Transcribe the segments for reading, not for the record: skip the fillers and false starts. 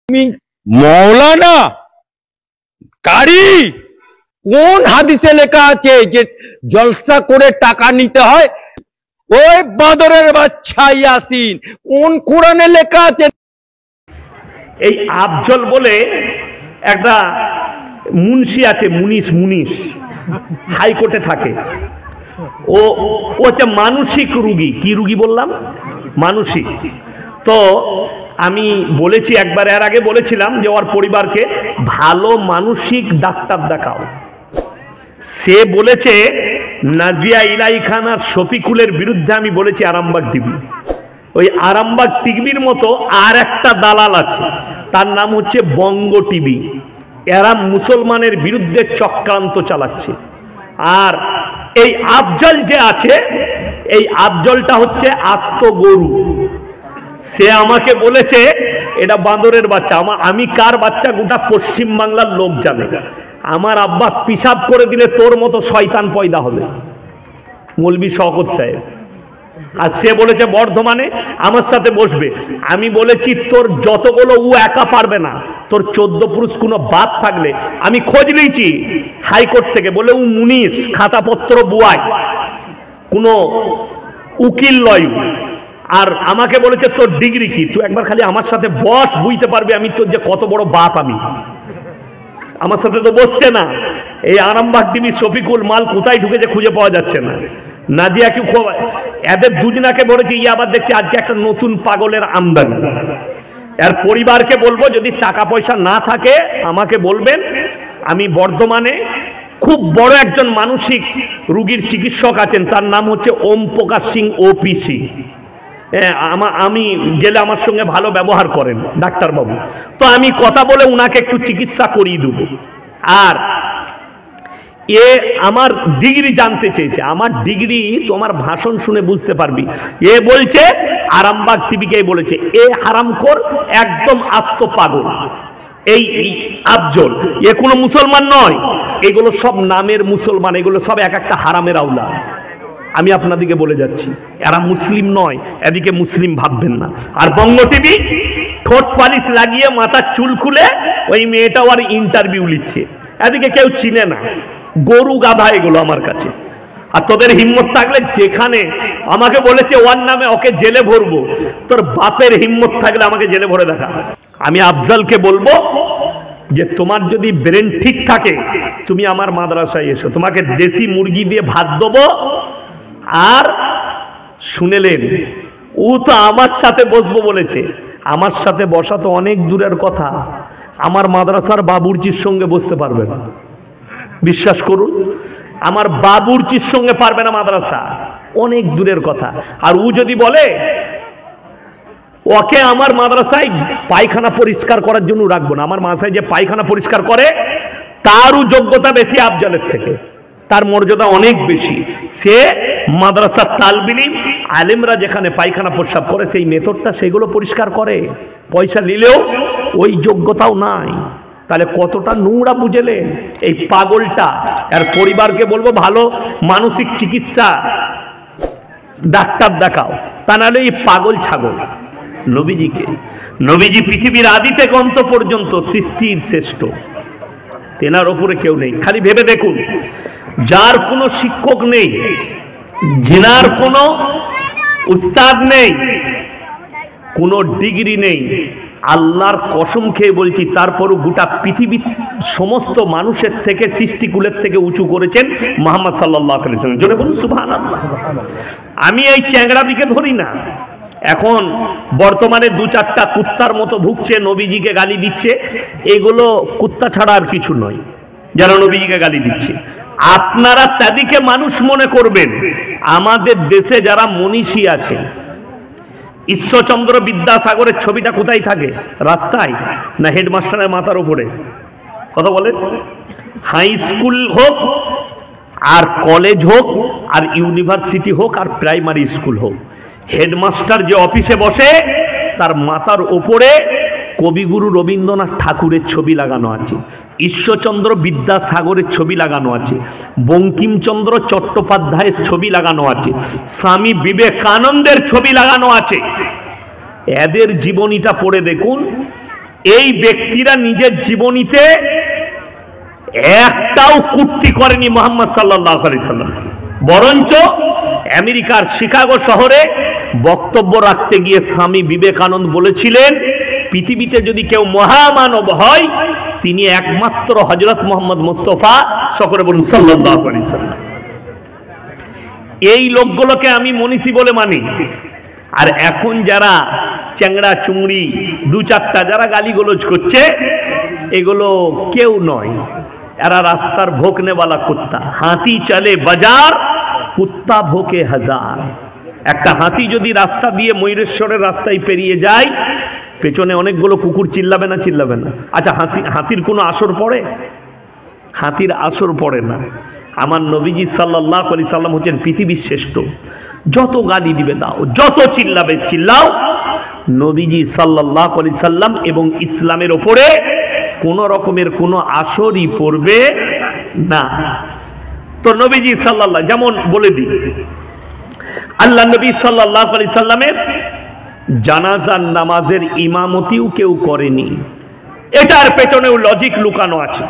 মৌলানা কারি কোন হাদিসে লেখা আছে যে জলসা করে টাকা নিতে হয়? ওই বাদরের বাচ্চা ইয়াসিন, কোন কোরআনে লেখা আছে? এই আফজল বলে একটা মুন্সি আছে, মুনিশ হাইকোর্টে থাকে। ও হচ্ছে মানসিক রুগী। কি রুগী বললাম? মানসিক। তো আমি বলেছি একবার, এর আগে বলেছিলাম যে ওর পরিবারকে ভালো মানসিক ডাক্তার দেখাও। সে বলেছে নাজিয়া ইলাই খান আর শফিকুলের বিরুদ্ধে আমি বলেছি আরামবাগ টিভি। ওই আরামবাগ টিভির মতো আর একটা দালাল আছে, তার নাম হচ্ছে বঙ্গ টিভি। এরা মুসলমানের বিরুদ্ধে চক্রান্ত চালাচ্ছে। আর এই আফজল যে আছে, এই আফজলটা হচ্ছে আস্ত গরু। সে আমাকে বলেছে এটা বাঁদরের বাচ্চা। আমি কার বাচ্চা গোটা পশ্চিম বাংলার লোক জানে। আমার আব্বা পিশাব করে দিলে তোর মতো শয়তান পয়দা হবে, মৌলভী শওকত সাহেব। আর সে বলেছে বর্ধমানে আমার সাথে বসবে। আমি বলেছি তোর যতগুলো ও একা পারবে না, তোর 14 পুরুষ কোনো বাদ থাকলে আমি খোঁজ নিয়েছি হাইকোর্ট থেকে, বলে ও মুনিশ, খাতাপত্র বুয়ায়, কোনো উকিল লয়। আর আমাকে বলেছে তোর ডিগ্রি কি, তুই একবার খালি আমার সাথে বস, বুঝতে পারবি আমি তোর যে কত বড় বাপ। আমি আমার সাথে তো বসছে না। এই আরামবাগ টিভি শফিকুল মাল কোথায় ঢুকেছে খুঁজে পাওয়া যাচ্ছে না। নাজিয়া কি খুব, এদের দুজনাকে বলেছে ইয়ে আবার দেখছি আজকে একটা নতুন পাগলের আমদানি। এর পরিবারকে বলবো যদি টাকা পয়সা না থাকে আমাকে বলবেন। আমি বর্ধমানে খুব বড় একজন মানসিক রুগীর চিকিৎসক আছেন, তার নাম হচ্ছে ওম প্রকাশ সিং ওপিসি। আমি গেলে আমার সঙ্গে ভালো ব্যবহার করেন ডাক্তারবাবু। তো আমি কথা বলে উনাকে একটু চিকিৎসা করিয়ে দেব। আর এ আমার ডিগ্রি জানতে চেয়েছে। আমার ডিগ্রি তোমার ভাষণ শুনে বুঝতে পারবি। এ বলছে আরামবাগ টিভিকে বলেছে এ হারামখোর, একদম আস্ত পাগল। এই আফজল এ কোনো মুসলমান নয়, এগুলো সব নামের মুসলমান, এগুলো সব এক একটা হারামের আওলা। আমি আপনাদেরকে বলে যাচ্ছি এরা মুসলিম নয়, এদিকে মুসলিম ভাববেন না। আর বঙ্গ টিভি ঠোঁট পালিশ লাগিয়ে মাথার চুল খুলে ওই মেয়েটাও আর ইন্টারভিউ নিচ্ছে, এদিকে কেউ চিনে না। গরু গাধা এগুলো আমার কাছে। আর তোদের হিম্মত থাকলে যেখানে আমাকে বলেছে ওর নামে ওকে জেলে ভরবো, তোর বাপের হিম্মত থাকলে আমাকে জেলে ভরে দেখা। আমি আফজলকে বলবো যে তোমার যদি ব্রেন ঠিক থাকে তুমি আমার মাদ্রাসায় এসো, তোমাকে দেশি মুরগি দিয়ে ভাত দেবো। আর শুনেলেন ও তো আমার সাথে বসবো বলেছে। আমার সাথে বসা তো অনেক দূরের কথা, আমার মাদ্রাসার বাবুর্চির সঙ্গে বসতে পারবে না। বিশ্বাস করুন, আমার বাবুর্চির সঙ্গে পারবে না মাদ্রাসা, অনেক দূরের কথা। আর ও যদি বলে ওকে আমার মাদ্রাসায় পায়খানা পরিষ্কার করার জন্য রাখবো না, আমার মাদ্রাসায় যে পায়খানা পরিষ্কার করে তারও যোগ্যতা বেশি আফজলের থেকে, তার মর্যাদা অনেক বেশি। সে মাদ্রাসার তালবিলিম আলেমরা যেখানে পায়খানা প্রস্রাব করে সেই মেথডটা সেগুলো পরিষ্কার করে, পয়সা নিলেও ওই যোগ্যতাও নাই। তাহলে কতটা নোংরা বুঝেলেন এই পাগলটা। আর পরিবারকে বলবো ভালো মানসিক চিকিৎসা ডাক্তার দেখাও, তা নাহলে এই পাগল ছাগল। নবীজি পৃথিবীর আদি থেকে অন্ত পর্যন্ত সৃষ্টির শ্রেষ্ঠ, তেনার ওপরে কেউ নেই। খালি ভেবে দেখুন, যার কোনো শিক্ষক নেই, জিনার কোনো উস্তাদ নেই, কোনো ডিগ্রি নেই, আল্লাহর কসম খেয়ে বলছি তারপরও গোটা পৃথিবীর সমস্ত মানুষের থেকে, সৃষ্টিকুলের থেকে উঁচু করেছেন মুহাম্মদ সাল্লাল্লাহু আলাইহি ওয়াসাল্লাম। জোরে বলুন সুবহানাল্লাহ। আমি এই চ্যাংড়া দিকে ধরি না। এখন বর্তমানে 2-4টা কুত্তার মতো ভুগছে, নবীজিকে গালি দিচ্ছে। এগুলো কুত্তা ছাড়া আর কিছু নয় যারা নবীজিকে গালি দিচ্ছে। আপনারা তাদেরকে মানুষ মনে করবেন। আমাদের দেশে যারা মনীষী আছে, ঈশ্বরচন্দ্র বিদ্যাসাগরের ছবিটা কোথায় থাকে? রাস্তায় না হেডমাস্টারের মাথার উপরে? কথা বলেন। হাই স্কুল হোক আর কলেজ হোক আর ইউনিভার্সিটি হোক আর প্রাইমারি স্কুল হোক, হেডমাস্টার যে অফিসে বসে তার মাথার উপরে কবিগুরু রবীন্দ্রনাথ ঠাকুরের ছবি লাগানো আছে, ঈশ্বরচন্দ্র বিদ্যাসাগরের ছবি লাগানো আছে, বঙ্কিমচন্দ্র চট্টোপাধ্যায়ের ছবি লাগানো আছে, স্বামী বিবেকানন্দের ছবি লাগানো আছে। এদের জীবনীটা পড়ে দেখুন, এই ব্যক্তিরা নিজের জীবনীতে একটাও কূর্তি করেনি মুহাম্মদ সাল্লাল্লাহু আলাইহি সাল্লাম, বরঞ্চ আমেরিকার শিকাগো শহরে বক্তব্য রাখতে গিয়ে স্বামী বিবেকানন্দ বলেছিলেন, পৃথিবীতে যদি কেউ মহামানব হয় তিনি একমাত্র হযরত মুহাম্মদ মুস্তাফা সকলে বলুন সাল্লাল্লাহু আলাইহি সাল্লাম। এই লোকগুলোকে আমি মনীষী বলে মানি। আর এখন যারা চ্যাংড়া চুংড়ি দু চারটা যারা গালিগোলজ করছে, এগুলো কেউ নয়, এরা রাস্তার ভোকনেওয়ালা কুত্তা। হাতি চলে বাজার, কুত্তা ভোকে হাজার। একটা হাতি যদি রাস্তা দিয়ে ময়ূরেশ্বরের রাস্তায় পেরিয়ে যায়, পেছনে অনেকগুলো কুকুর চিল্লাবে না? চিল্লাবে না? আচ্ছা, হাতির কোনো আসর পড়ে? হাতির আসর পড়ে না। আমার নবীজি সাল্লাল্লাহু আলাইহি সাল্লাম হচ্ছেন পৃথিবীর শ্রেষ্ঠ। যত গালি দিবে দাও, যত চিল্লাবে চিল্লাও, নবীজি সাল্লাল্লাহু আলাইহি সাল্লাম এবং ইসলামের ওপরে কোন রকমের কোনো আসরই পড়বে না। তো নবীজি সাল্লাল্লাহু, যেমন বলে দিই, আল্লাহ নবী সাল্লাল্লাহু আলাইহি সাল্লামের জানাজার নামাজের ইমামতিও কেউ করেনি। এটার পেছনেও লজিক লুকানো আছে।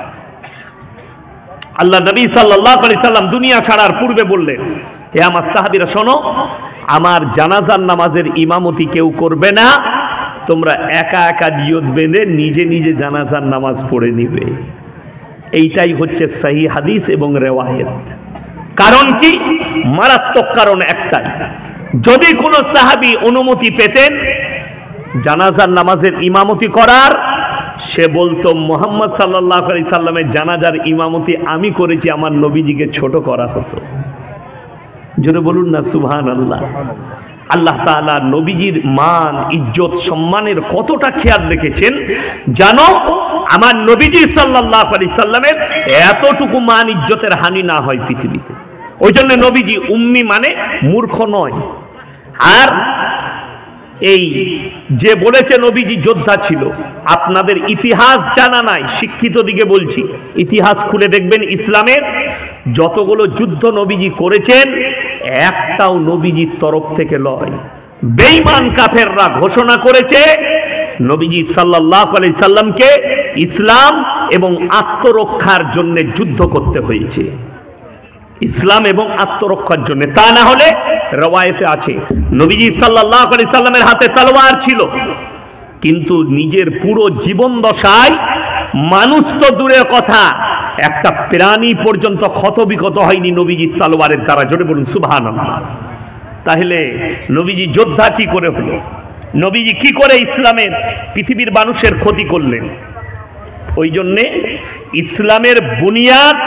আল্লাহ নবী সাল্লাল্লাহু আলাইহি সাল্লাম দুনিয়া ছাড়ার পূর্বে বললেন, হে আমার সাহাবীরা শোনো, আমার জানাজার নামাজের ইমামতি কেউ করবে না, তোমরা একা একা নিয়ত বেঁধে নিজে নিজে জানাজার নামাজ পড়ে নিবে। এইটাই হচ্ছে সহিহ হাদিস এবং রিওয়ায়াত। কারণ কি? মারাত্মক কারণ একটাই, যদি কোনো সাহাবী অনুমতি পেতেন জানাজার নামাজের ইমামতি করার, সে বলতো মুহাম্মদ সাল্লাল্লাহু আলাইহি সাল্লামের জানাজার ইমামতি আমি করেছি, আমার নবীজিকে ছোট করা হতো। জোরে বলুন না সুবহানাল্লাহ। আল্লাহ তাআলা নবীজির মান ইজ্জত সম্মানের কতটা খেয়াল রেখেছেন জানো? আমার নবীজি সাল্লাল্লাহু আলাইহি সাল্লামের এতটুকু মান ইজ্জতের হানি না হয় পৃথিবীতে। ওই জন্য নবীজি উম্মি মানে মূর্খ নয়। আর এই যে বলেছে নবীজি যোদ্ধা ছিল, আপনাদের ইতিহাস জানা নাই, শিক্ষিত দিকে বলছি, ইতিহাস খুলে দেখবেন ইসলামের যতগুলো যুদ্ধ নবীজি করেছেন একটাও নবীজির তরফ থেকে লয়। বেঈমান কাফেররা ঘোষণা করেছে নবীজি সাল্লাল্লাহু আলাইহি সাল্লামকে ইসলাম এবং আত্মরক্ষার জন্য যুদ্ধ করতে হয়েছে, ইসলাম এবং আত্মরক্ষার জন্য। তা না হলে রওয়ায়েতে আছে নবীজি সাল্লাল্লাহু আলাইহি সাল্লামের হাতে তলোয়ার ছিল, কিন্তু নিজের পুরো জীবন দশায় মানুষ তো দূরের কথা, একটা প্রাণী পর্যন্ত ক্ষতবিক্ষত হয়নি নবীজির তলোয়ারের দ্বারা। জোরে বলুন সুবহানাল্লাহ। তাহলে নবীজি যোদ্ধা কি করে হলো? নবীজি কি করে ইসলামের পৃথিবীর মানুষের ক্ষতি করলেন? ওই জন্যে ইসলামের বুনিয়াদ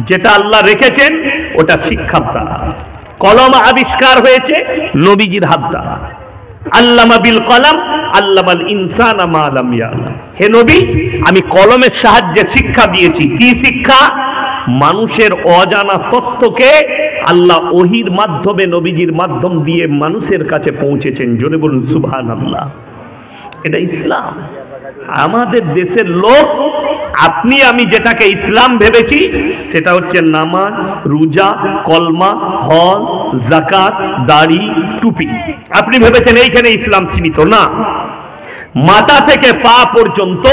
যেটা আল্লাহ রেখেছেন ওটা শিক্ষার দ্বারা। কলম আবিষ্কার হয়েছে নবীজির হাত দ্বারা। আল্লামা বিল কলম আল্লামাল ইনসানা মা লাম ইয়ালাম। হে নবী, আমি কলমের সাহায্যে শিক্ষা দিয়েছি। কি শিক্ষা? মানুষের অজানা তথ্যকে আল্লাহ ওহির মাধ্যমে নবীজির মাধ্যম দিয়ে মানুষের কাছে পৌঁছেছেন। জোরে বলুন সুবহানাল্লাহ। এটা ইসলাম। আমাদের দেশের লোক, আপনি আমি যেটাকে ইসলাম ভেবেছি সেটা হচ্ছে নামাজ, রোজা, কলমা, হজ, যাকাত, দাড়ি, টুপি। আপনি ভেবেছেন এইখানে ইসলাম সীমিত। না, মাথা থেকে পা পর্যন্ত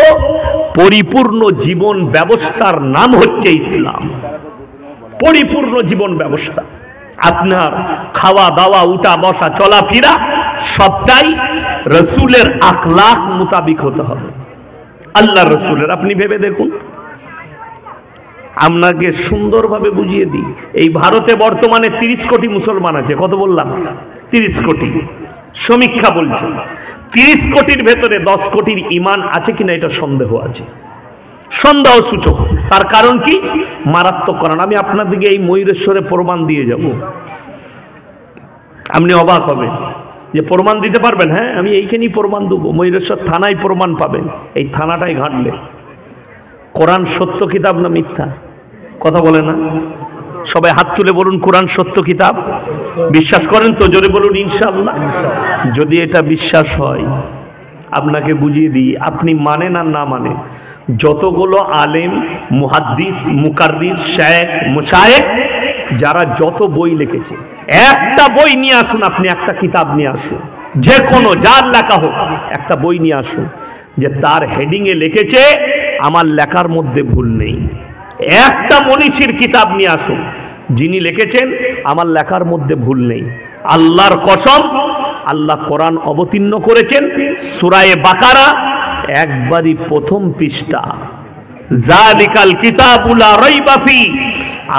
পরিপূর্ণ জীবন ব্যবস্থার নাম হচ্ছে ইসলাম। পরিপূর্ণ জীবন ব্যবস্থা, আপনার খাওয়া দাওয়া, উঠা বসা, চলাফেরা সবটাই রসুলের আখলাক মোতাবিক হতে হবে, আল্লাহ রসুলের। আপনি ভেবে দেখুন, আপনাকে সুন্দরভাবে বুঝিয়ে দিই। এই ভারতে বর্তমানে 30 কোটি মুসলমান আছে। কত বললাম? 30 কোটি। সমীক্ষা বলছে 30 কোটির ভেতরে 10 কোটির ঈমান আছে কিনা এটা সন্দেহ আছে, সন্দেহ সূচক। তার কারণ কি? মারাত্মক কারণ। আমি আপনাদেরকে এই ময়ূরেশ্বরে প্রমাণ দিয়ে যাব, আপনি অবাক হবেন যে প্রমাণ দিতে পারবেন। হ্যাঁ, আমি এইখানেই প্রমাণ দেবো। ময়ূরেশ্বর থানায় প্রমাণ পাবেন। এই থানাটাই ঘাঁটলে কোরআন সত্য কিতাব না মিথ্যা? কথা বলে না সবাই? হাত তুলে বলুন কোরআন সত্য কিতাব। বিশ্বাস করেন তো? জোরে বলুন ইনশাআল্লাহ। যদি এটা বিশ্বাস হয়, আপনাকে বুঝিয়ে দিই, আপনি মানেন আর না মানেন, যতগুলো আলেম, মুহাদ্দিস, মুকাররির, শায়েখ, মুশায়েখ যারা যত বই লিখেছে, একটা বই নিয়ে আসুন। আপনি একটা কিতাব নিয়ে আসুন, যে কোনো যার লেখা হোক, একটা বই নিয়ে আসুন। যে তার হেডিং এ লিখেছে আমার লেখার মধ্যে ভুল নেই। একটা মনীষীর কিতাব নিয়ে আসুন যিনি লিখেছেন আমার লেখার মধ্যে ভুল নেই। আল্লাহর কসম, আল্লাহ কোরআন অবতীর্ণ করেছেন সূরা বাকারা একবারই প্রথম পৃষ্ঠা, যালিকাল কিতাবু লা রাইবা ফি,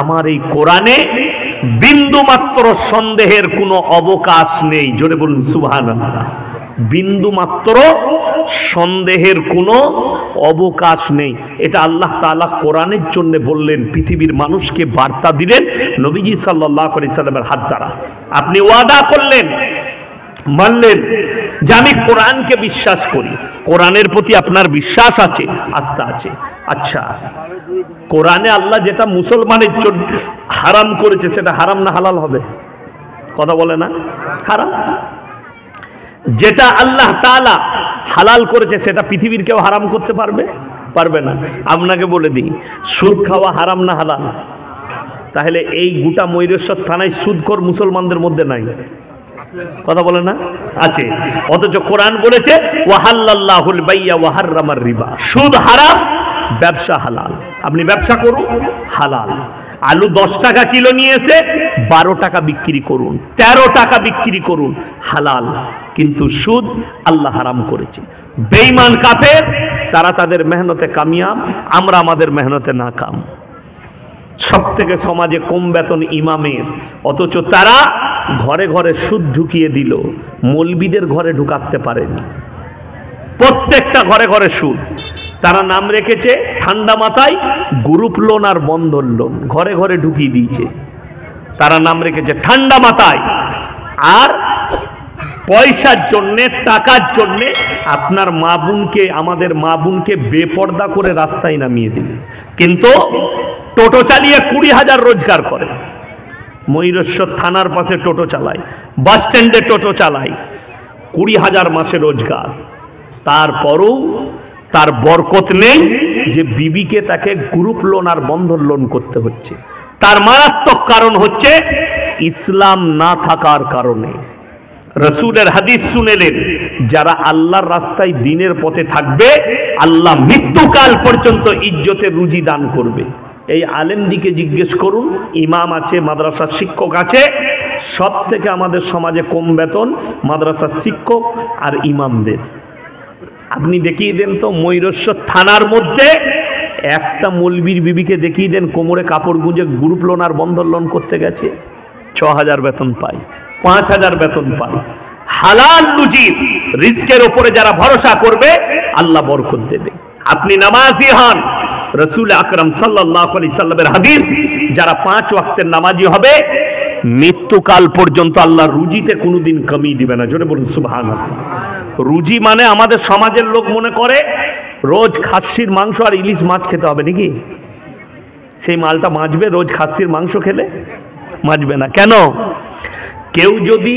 আমার এই কোরআনে বিন্দু মাত্র সন্দেহের কোনো অবকাশ নেই। জোরে বলুন সুবহানাল্লাহ। বিন্দু মাত্র সন্দেহের কোনো অবকাশ নেই। এটা আল্লাহ তাআলা কোরআনের জন্য বললেন, পৃথিবীর মানুষকে বার্তা দিলেন নবীজি সাল্লাল্লাহু আলাইহি সাল্লামের হাত দ্বারা। আপনি ওয়াদা করলেন, মানলেন যে আমি কোরআনকে বিশ্বাস করি, কোরআনের প্রতি আপনার বিশ্বাস আছে, আস্থা আছে। আচ্ছা, কোরআনে আল্লাহ যেটা মুসলমানের জন্য হারাম করেছে সেটা হারাম না হালাল হবে? কথা বলে না? হারাম। যেটা আল্লাহ তাআলা হালাল করেছে সেটা পৃথিবীর কেউ হারাম করতে পারবে? পারবে না। আপনাকে বলে দিই, সুদ খাওয়া হারাম না হালাল? তাহলে এই গোটা ময়ূরেশ্বর থানায় সুদখোর মুসলমানদের মধ্যে নাই, কথা বলে না? আছে। অথচ কোরআন বলেছে ওয়াহাল্লাল্লাহুল বাইয়া ওয়া হাররামার রিবা, সুদ হারাম, ব্যবসা হালাল। আপনি ব্যবসা করুন, হালাল। আলু 10 টাকা কিলো নিয়েছে, 12 টাকা বিক্রি করুন, 13 টাকা বিক্রি করুন, হালাল। কিন্তু সুদ আল্লাহ হারাম করেছে। বেঈমান কাফের তারা তাদের মেহনতে কামিয়াব, আমরা আমাদের মেহনতে নাকাম। সব থেকে সমাজে কম বেতন ইমামের, অথচ তারা ঘরে ঘরে সুদ ঢুকিয়ে দিল, মৌলবীদের ঘরে ঢুকাতে পারেনি। প্রত্যেকটা ঘরে ঘরে সুদ। তারা নাম রেখেছে ঠান্ডা মাথায় গ্রুপ লোন আর বন্ধন লোন, ঘরে ঘরে ঢুকিয়ে দিয়েছে। তারা নাম রেখেছে ঠান্ডা মাথায়, আর পয়সার জন্যে, টাকার জন্যে আপনার মা বোনকে, আমাদের মা বোনকে বেপর্দা করে রাস্তায় নামিয়ে দিল। কিন্তু টোটো চালিয়ে 20,000 রোজগার করে। ময়ূরেশ্বর থানার পাশে টোটো চালায়, বাস স্ট্যান্ডে টোটো চালায়, 20,000 মাসে রোজগার। তারপরও তার বরকত নেই যে বিবিকে তাকে গ্রুপ লোন আর বন্ধন লোন করতে হচ্ছে। তার মারাত্মক কারণ হচ্ছে ইসলাম না থাকার কারণে। রাসূলের হাদিস শুনেলেন, যারা আল্লাহর রাস্তায় দিনের পথে থাকবে আল্লাহ মৃত্যুকাল পর্যন্ত ইজ্জতের রুজি দান করবে। এই আলেমদিকে জিজ্ঞেস করুন, ইমাম আছে, মাদ্রাসার শিক্ষক আছে, সব থেকে আমাদের সমাজে কম বেতন মাদ্রাসার শিক্ষক আর ইমামদের। আপনি দেখিয়ে দেন তো ময়ূরেশ্বর থানার মধ্যে একটা মৌলবীর বিবিকে দেখিয়ে দেন কোমরে কাপড় গুঁজে গ্রুপ লোন আর বন্ধন লোন করতে গেছে, 6,000 বেতন পায়, 5,000 বেতন পায়। হালাল রুজি রিজকের উপরে যারা ভরসা করবে আল্লাহ বরকত দেবে। আপনি নামাজি হন, রাসূল আকরাম সাল্লাল্লাহু আলাইহি সাল্লামের হাদিস, যারা 5 ওয়াক্তের নামাজি হবে মৃত্যুকাল পর্যন্ত আল্লাহ রুজিতে কোনোদিন কমি দিবে না। জোরে বলুন সুবহানাল্লাহ। রুজি মানে আমাদের সমাজের লোক মনে করে রোজ খাসির মাংস আর ইলিশ মাছ খেতে হবে নাকি? সেই মালটা মাছবে রোজ খাসির মাংস খেলে? মাছবে না। কেন? কেউ যদি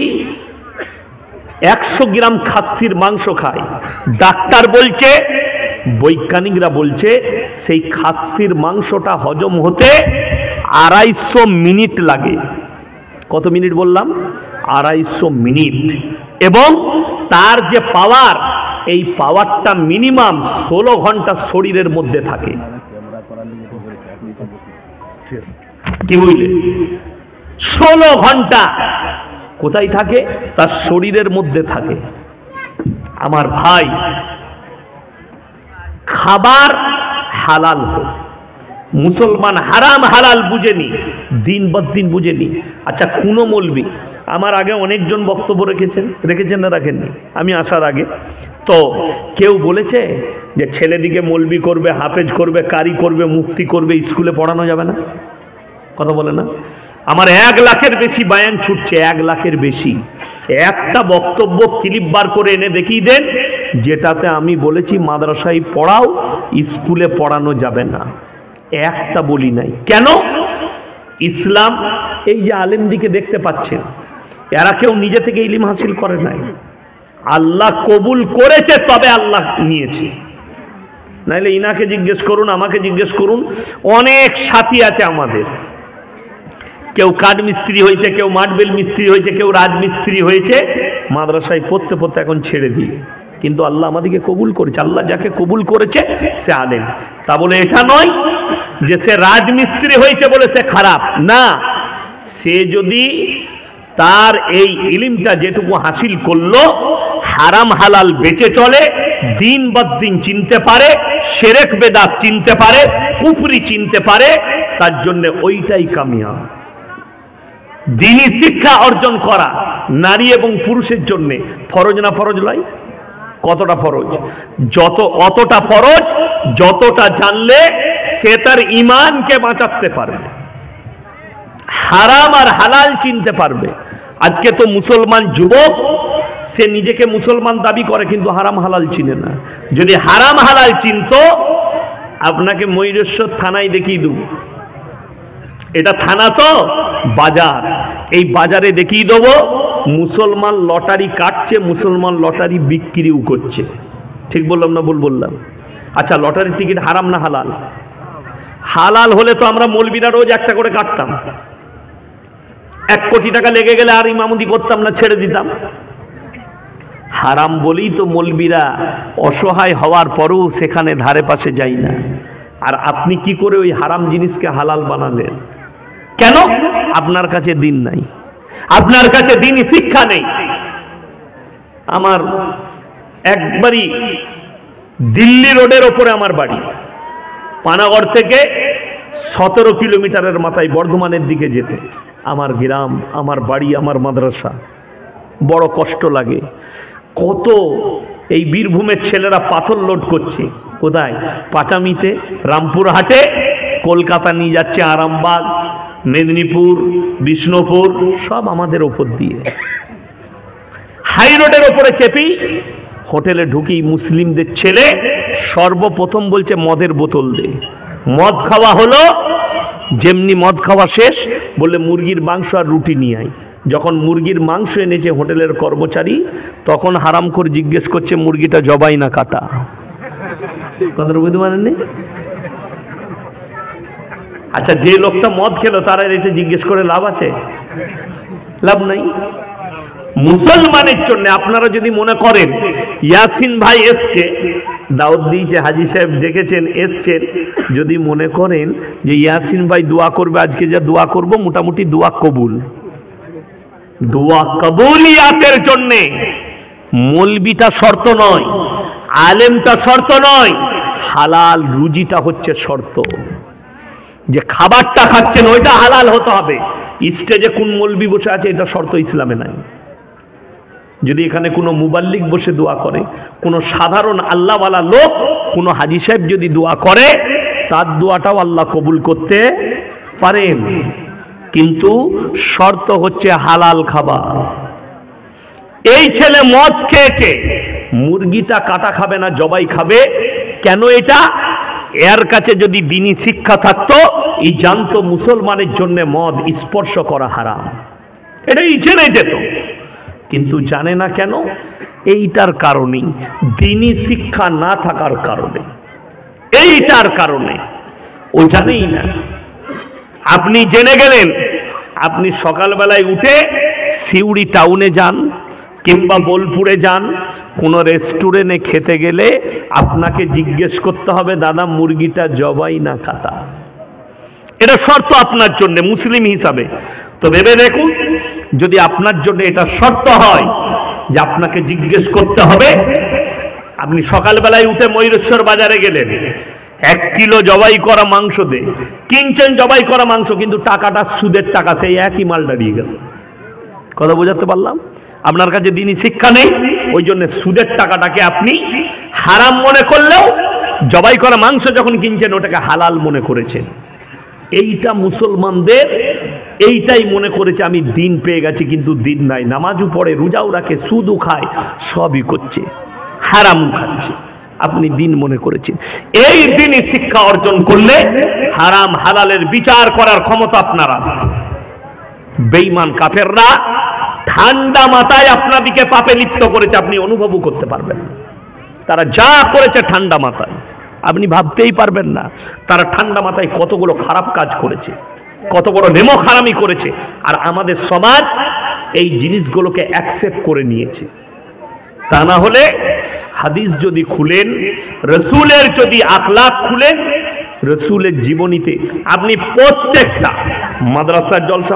100 গ্রাম খাসির মাংস খায়, ডাক্তার বলছে, বৈজ্ঞানিকরা বলছে সেই খাসির মাংসটা হজম হতে 250 মিনিট লাগে। কত মিনিট বললাম? 250 মিনিট। এবং তার যে পাওয়ার, এই পাওয়ারটা মিনিমাম 16 ঘন্টা শরীরের মধ্যে থাকে। কি বুঝলে? 16 ঘন্টা কোথায় থাকে? তার শরীরের মধ্যে থাকে। আমার ভাই, খাবার হালাল হোক, মুসলমান হারাম হালাল বুঝেনি, দিন বাদ দিন বুঝেনি। আচ্ছা, কোন মৌলবি, আমার আগে অনেকজন বক্তব্য রেখেছেন না রাখেননি আমি আসার আগে, তো কেউ বলেছে যে ছেলেদিকে মৌলবি করবে, হাফেজ করবে, কারি করবে, মুফতি করবে, স্কুলে পড়ানো যাবে না? কথা বলে না? আমার 1 লাখের বেশি বায়ান ছুটছে, 1 লাখের বেশি। একটা বক্তব্য ক্লিপ বার করে এনে দেখিয়ে দেন যেটাতে আমি বলেছি মাদ্রাসায় পড়াও, স্কুলে পড়ানো যাবে না। একটা বলি নাই। কেন? ইসলাম, এই যে আলেমদিকে দেখতে পাচ্ছেন, এরা কেউ নিজে থেকে ইলম হাসিল করে নাই, আল্লাহ কবুল করেছে তবে আল্লাহ নিয়েছে। নাইলে ইনাকে জিজ্ঞেস করুন, আমাকে জিজ্ঞেস করুন, অনেক সাথী আছে আমাদের, কেউ কাঠ মিস্ত্রি হয়েছে, কেউ মার্বেল মিস্ত্রি হয়েছে, কেউ রাজমিস্ত্রি হয়েছে, মাদ্রাসায় পড়তে পড়তে এখন ছেড়ে দিয়ে কিন্তু আল্লাহ আমাদেরকে কবুল করেছে। আল্লাহ যাকে কবুল করেছে সে আলেম। তা বলে এটা নয় যে সে রাজমিস্ত্রি হয়েছে বলে সে খারাপ না। সে যদি তার এই ইলমটা যেটুকু হাসিল করলো, হারাম হালাল বেঁচে চলে, দিন বাদ দিন চিনতে পারে, শিরক বেদাত চিনতে পারে, কুফরি চিনতে পারে, তার জন্য ওইটাই কামিয়াব। দ্বীনি শিক্ষা অর্জন করা নারী এবং পুরুষের জন্য ফরজ না ফরজ নয়? কতটা ফরজ? অতটা ফরজ যতটা জানলে সে তার ঈমানকে বাঁচাতে পারবে, হারাম আর হালাল চিনতে পারবে। আজকে তো মুসলমান যুবক সে নিজেকে মুসলমান দাবি করে কিন্তু হারাম হালাল চিনে না। যদি হারাম হালাল চিনতো, আপনাকে ময়ূরেশ্বর থানায় দেখিয়ে দেব। এটা থানা তো বাজার, এই বাজারে দেখিয়ে দেবো মুসলমান লটারি কাটছে, মুসলমান লটারি বিক্রিও করছে। ঠিক বললাম না ভুল বললাম? আচ্ছা, লটারির টিকিট হারাম না হালাল? হালাল হলে তো আমরা মৌলবীরা রোজ একটা করে কাটতাম, 1 কোটি টাকা লেগে গেলে আর ইমামতি করতাম না, ছেড়ে দিতাম। হারাম বলেই তো মৌলবীরা অসহায় হওয়ার পরেও সেখানে ধারে পাশে যাই না। আর আপনি কি করে ওই হারাম জিনিসকে হালাল বানালেন? কেন? আপনার কাছে দিন নাই, আপনার কাছে দিনই শিক্ষা নেই। আমার একবারই দিল্লি রোডের ওপরে আমার বাড়ি, পানাগড় থেকে 17 কিলোমিটারের মাথায় বর্ধমানের দিকে যেতে আমার গ্রাম, আমার বাড়ি, আমার মাদ্রাসা। বড় কষ্ট লাগে। কত এই বীরভূমের ছেলেরা পাথর লোড করছে, কোথায়? পাচামিতে, রামপুরহাটে, কলকাতা নিয়ে যাচ্ছে আরামবাগ, মেদিনীপুর, বিষ্ণুপুর, সব আমাদের ওপর দিয়ে। হাই রোডের ওপরে চেপি হোটেলে ঢুকি, মুসলিমদের ছেলে সর্বপ্রথম বলছে মদের বোতল দে। মদ খাওয়া হলো, যেমনি মদ খাওয়া শেষ বললে মুরগির মাংস আর রুটি নিয়ে আয়। যখন মুরগির মাংস এনেছে হোটেলের কর্মচারী, তখন হারামখোর জিজ্ঞেস করছে মুরগিটা জবাই না কাটা। কথাটা বুঝতে পারেননি? আচ্ছা, যে লোকটা মদ খেলো তারা এটা জিজ্ঞেস করে লাভ আছে? লাভ নাই। মুসলমানের জন্য আপনারা যদি মনে করেন ইয়াসিন ভাই এসছে, দাওয়াত দিয়েছে, হাজী সাহেব ডেকেছেন, এসছেন, যদি মনে করেন যে ইয়াসিন ভাই দোয়া করবে, আজকে যা দোয়া করব মোটামুটি দোয়া কবুল, দোয়া কবুলিয়াতের জন্য মৌলবিটা শর্ত নয়, আলেমটা শর্ত নয়, হালাল রুজিটা হচ্ছে শর্ত। যে খাবারটা খাচ্ছেন ওইটা হালাল হতে হবে। স্টেজে কোন মৌলবি বসে আছে এটা শর্ত ইসলামে নাই। যদি এখানে কোনো মুবাল্লিগ বসে দোয়া করে, কোনো সাধারণ আল্লাহওয়ালা লোক, কোনো হাজী সাহেব যদি দোয়া করে, তার দোয়াটাও আল্লাহ কবুল করতে পারেন, কিন্তু শর্ত হচ্ছে হালাল খাবার। এই ছেলে মদ খেয়েছে, মুরগিটা কাটা খাবে না, জবাই খাবে। কেন এটা? এর কাছে যদি দ্বীনি শিক্ষা থাকতো, এই জানতো মুসলমানের জন্য মদ স্পর্শ করা হারাম, এটাই জেনে যেত, কিন্তু জানে না। কেন? এইটার কারণেই, দ্বীনি শিক্ষা না থাকার কারণে, এইটার কারণে ও জানেই না। আপনি জেনে গেলেন, আপনি সকালবেলায় উঠে সিউড়ি টাউনে যান কিংবা বোলপুরে যান, কোনো রেস্টুরেন্টে খেতে গেলে আপনাকে জিজ্ঞেস করতে হবে দাদা মুরগিটা জবাই না কাটা। এটা শর্ত আপনার জন্য মুসলিম হিসাবে। তো ভেবে দেখুন, যদি আপনার জন্য এটা শর্ত হয় যে আপনাকে জিজ্ঞেস করতে হবে, আপনি সকালবেলায় উঠে ময়ূরেশ্বর বাজারে গেলেন, 1 কিলো জবাই করা মাংস দে, কিনছেন জবাই করা মাংস, কিন্তু টাকাটা সুদের টাকা, সেই একই মাল দাঁড়িয়ে গেল। কথা বোঝাতে পারলাম? আপনার কাছে দ্বীনি শিক্ষা নেই, ওই জন্য সুদের টাকাটাকে আপনি হারাম মনে করলেও জবাই করা মাংস যখন কিনছেন ওটাকে হালাল মনে করেছেন। এইটা মুসলমানদের, এইটাই মনে করেছে আমি দিন পেয়ে গেছি, কিন্তু দিন নাই। নামাজও পড়ে, রোজাও রাখে, সুদও খায়, সবই করছে, হারাম খাচ্ছে, আপনি দিন মনে করেছেন। এই দ্বীনি শিক্ষা অর্জন করলে হারাম হালালের বিচার করার ক্ষমতা আপনার আছে। বেঈমান কাফেররা ঠান্ডা মাথায় আপনাদিকে পাপে লিপ্ত করেছে, আপনি অনুভবও করতে পারবেন না। তারা যা করেছে ঠান্ডা মাথায়, আপনি ভাবতেই পারবেন না তারা ঠান্ডা মাথায় কতগুলো খারাপ কাজ করেছে, কত বড় নেমো খারামি করেছে। আর আমাদের সমাজ এই জিনিসগুলোকে অ্যাকসেপ্ট করে নিয়েছে। তা না হলে হাদিস যদি খুলেন, রসুলের যদি আখলাক খুলেন, রসুলের জীবনীতে আপনি প্রত্যেকটা মাদ্রাসার জলসা